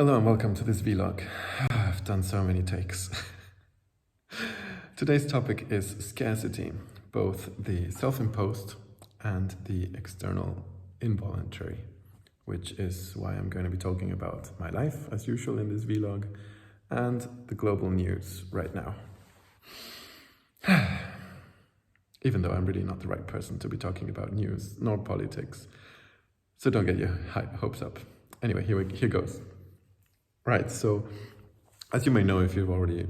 Hello and welcome to this vlog. I've done so many takes. Today's topic is scarcity, both the self-imposed and the external involuntary, which is why I'm going to be talking about my life, as usual in this vlog, and the global news right now. Even though I'm really not the right person to be talking about news nor politics, so don't get your hopes up. Anyway, here goes. Right, so as you may know if you've already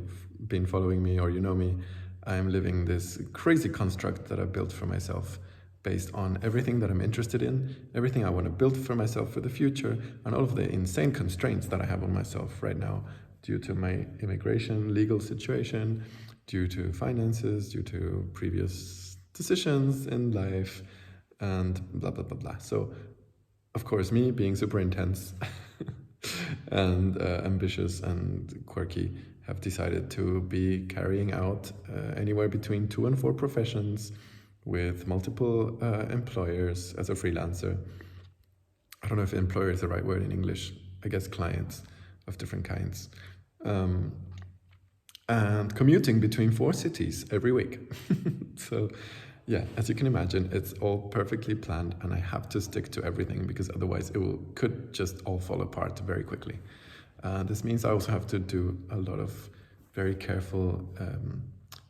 been following me or you know me, I'm living this crazy construct that I've built for myself based on everything that I'm interested in, everything I want to build for myself for the future, and all of the insane constraints that I have on myself right now due to my immigration legal situation, due to finances, due to previous decisions in life, and blah, blah, blah, blah. So, of course, me being super intense and ambitious and quirky, have decided to be carrying out anywhere between 2 and 4 professions with multiple employers as a freelancer. I don't know if employer is the right word in English. I guess clients of different kinds. And commuting between 4 cities every week. So yeah, as you can imagine, it's all perfectly planned and I have to stick to everything because otherwise could just all fall apart very quickly. This means I also have to do a lot of very careful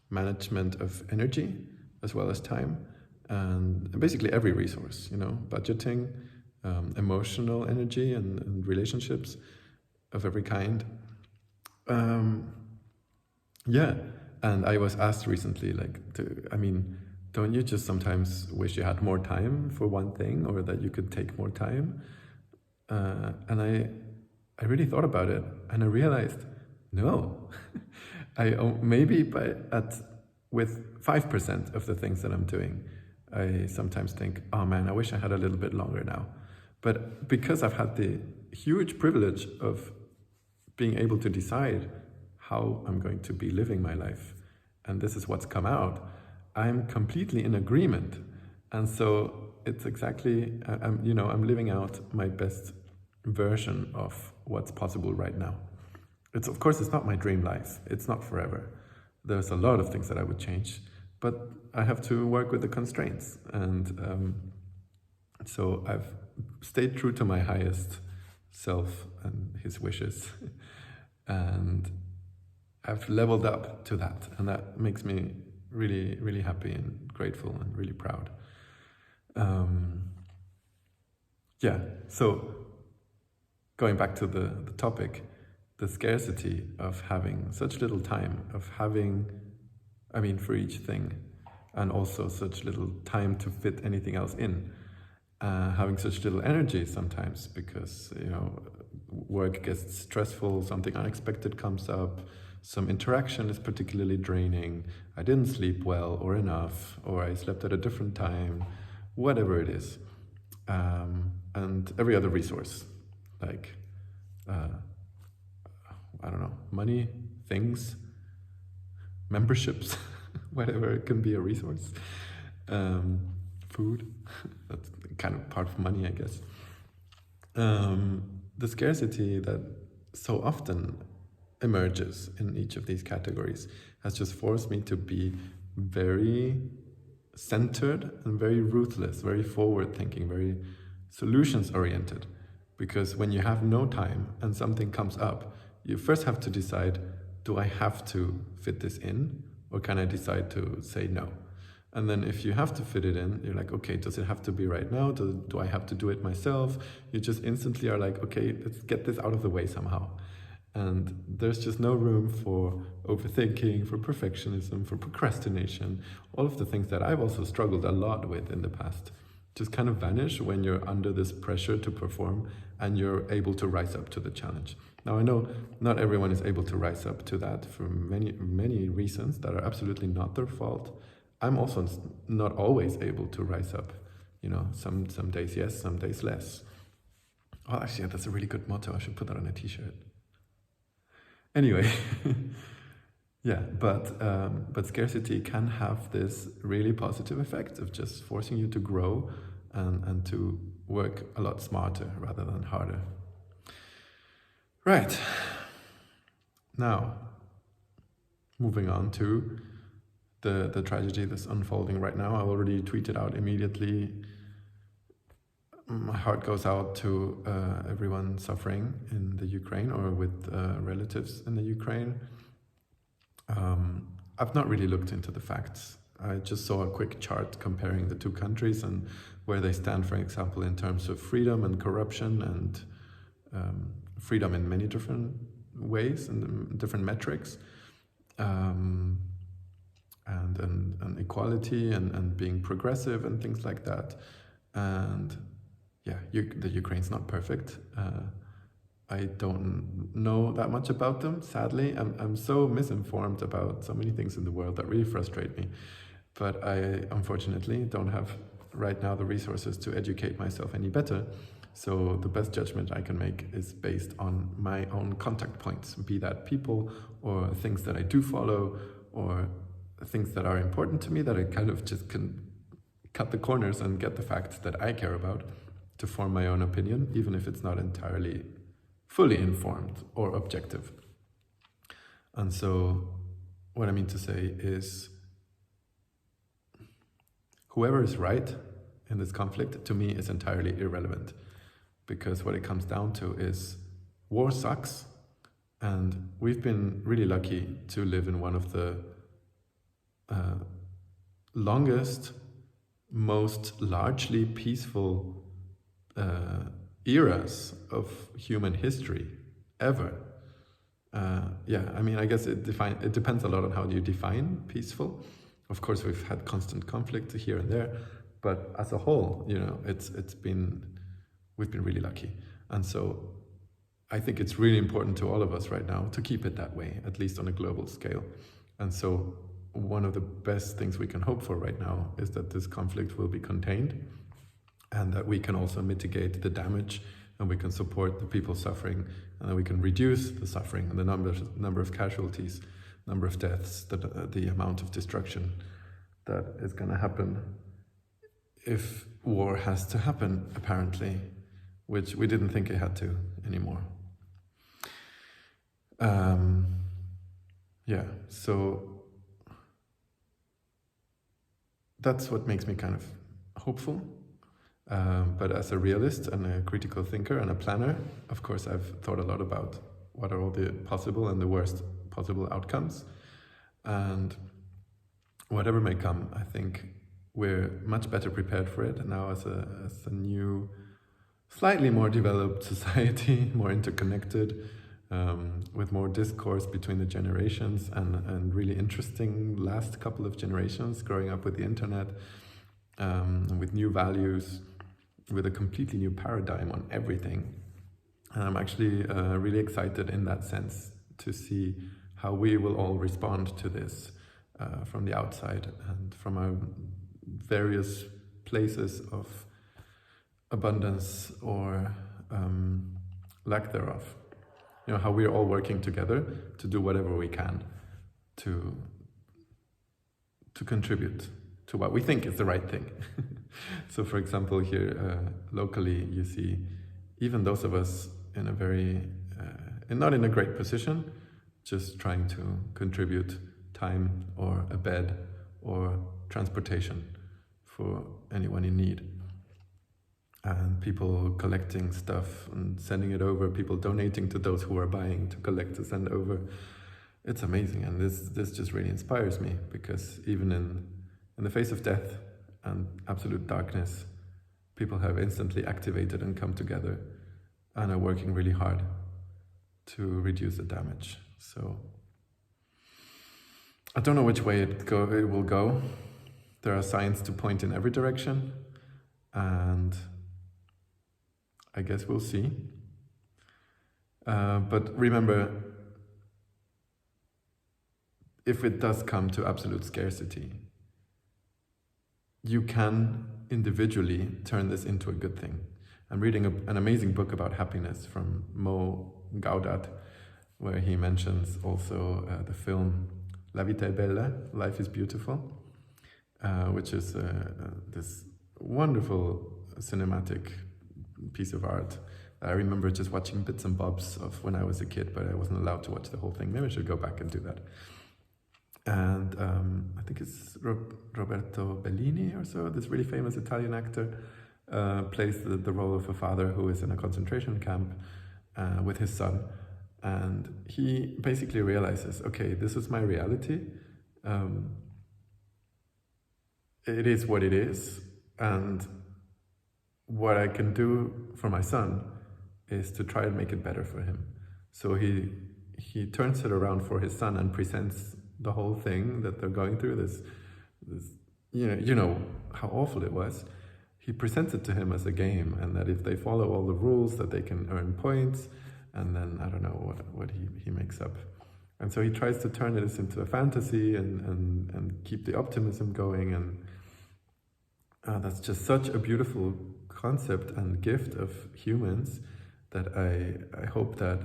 management of energy as well as time and basically every resource, budgeting, emotional energy and relationships of every kind. Yeah, and I was asked recently, don't you just sometimes wish you had more time for one thing or that you could take more time? And I really thought about it and I realized, no. With 5% of the things that I'm doing, I sometimes think, oh man, I wish I had a little bit longer now. But because I've had the huge privilege of being able to decide how I'm going to be living my life, and this is what's come out, I'm completely in agreement. And so it's exactly, I'm living out my best version of what's possible right now. Of course, it's not my dream life. It's not forever. There's a lot of things that I would change, but I have to work with the constraints. And so I've stayed true to my highest self and his wishes. And I've leveled up to that. And that makes me really, really happy and grateful and really proud. Yeah, so going back to the topic, the scarcity of having such little time, for each thing, and also such little time to fit anything else in, having such little energy sometimes because, work gets stressful, something unexpected comes up, some interaction is particularly draining, I didn't sleep well or enough, or I slept at a different time, whatever it is. And every other resource, like, money, things, memberships, whatever, it can be a resource. Food, that's kind of part of money, I guess. The scarcity that so often emerges in each of these categories has just forced me to be very centered and very ruthless, very forward-thinking, very solutions-oriented. Because when you have no time and something comes up, you first have to decide, do I have to fit this in? Or can I decide to say no? And then if you have to fit it in, you're like, okay, does it have to be right now? Do I have to do it myself? You just instantly are like, okay, let's get this out of the way somehow. And there's just no room for overthinking, for perfectionism, for procrastination. All of the things that I've also struggled a lot with in the past just kind of vanish when you're under this pressure to perform and you're able to rise up to the challenge. Now, I know not everyone is able to rise up to that for many, many reasons that are absolutely not their fault. I'm also not always able to rise up. Some days yes, some days less. Oh, actually, that's a really good motto. I should put that on a t-shirt. Anyway, yeah, but scarcity can have this really positive effect of just forcing you to grow and to work a lot smarter rather than harder. Right. Now, moving on to the tragedy that's unfolding right now. I already tweeted out immediately. My heart goes out to everyone suffering in the Ukraine or with relatives in the Ukraine. I've not really looked into the facts. I just saw a quick chart comparing the two countries and where they stand, for example, in terms of freedom and corruption and freedom in many different ways and different metrics, and equality and being progressive and things like that. And yeah, the Ukraine's not perfect. I don't know that much about them, sadly. I'm so misinformed about so many things in the world that really frustrate me. But I, unfortunately, don't have right now the resources to educate myself any better. So the best judgment I can make is based on my own contact points, be that people or things that I do follow or things that are important to me that I kind of just can cut the corners and get the facts that I care about to form my own opinion, even if it's not entirely fully informed or objective. And so what I mean to say is whoever is right in this conflict, to me, is entirely irrelevant, because what it comes down to is war sucks, and we've been really lucky to live in one of the longest, most largely peaceful eras of human history ever. Yeah, I mean, I guess it depends a lot on how you define peaceful. Of course, we've had constant conflict here and there, but as a whole, you know, we've been really lucky. And so I think it's really important to all of us right now to keep it that way, at least on a global scale. And so one of the best things we can hope for right now is that this conflict will be contained and that we can also mitigate the damage and we can support the people suffering and that we can reduce the suffering and the number of casualties, number of deaths, the amount of destruction that is going to happen if war has to happen, apparently, which we didn't think it had to anymore. Yeah, so that's what makes me kind of hopeful. But as a realist and a critical thinker and a planner, of course, I've thought a lot about what are all the possible and the worst possible outcomes. And whatever may come, I think we're much better prepared for it now as a new, slightly more developed society, more interconnected, with more discourse between the generations and really interesting last couple of generations growing up with the internet, with new values, with a completely new paradigm on everything. And I'm actually really excited in that sense to see how we will all respond to this from the outside and from our various places of abundance or lack thereof. You know, how we're all working together to do whatever we can to contribute to what we think is the right thing. So for example, here locally, you see even those of us in a very, not in a great position, just trying to contribute time or a bed or transportation for anyone in need. And people collecting stuff and sending it over, people donating to those who are buying to collect to send over. It's amazing, and this just really inspires me, because even in the face of death and absolute darkness, people have instantly activated and come together and are working really hard to reduce the damage. So I don't know which way it will go. There are signs to point in every direction, and I guess we'll see. But remember, if it does come to absolute scarcity, you can individually turn this into a good thing. I'm reading an amazing book about happiness from Mo Gaudat, where he mentions also the film La vita è bella, Life is Beautiful, which is this wonderful cinematic piece of art I remember just watching bits and bobs of when I was a kid, but I wasn't allowed to watch the whole thing. Maybe I should go back and do that. And I think it's Roberto Bellini or so, this really famous Italian actor, plays the role of a father who is in a concentration camp with his son. And he basically realizes, okay, this is my reality. It is what it is. And what I can do for my son is to try and make it better for him. So he turns it around for his son and presents the whole thing that they're going through, this you know how awful it was. He presents it to him as a game, and that if they follow all the rules that they can earn points, and then I don't know what he makes up. And so he tries to turn this into a fantasy and keep the optimism going, and that's just such a beautiful concept and gift of humans that I hope that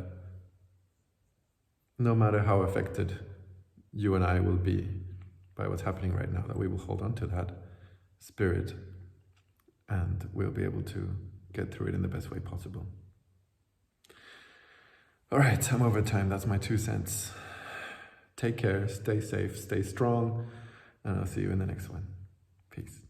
no matter how affected you and I will be by what's happening right now, that we will hold on to that spirit and we'll be able to get through it in the best way possible. All right, I'm over time. That's my 2 cents. Take care, stay safe, stay strong, and I'll see you in the next one. Peace.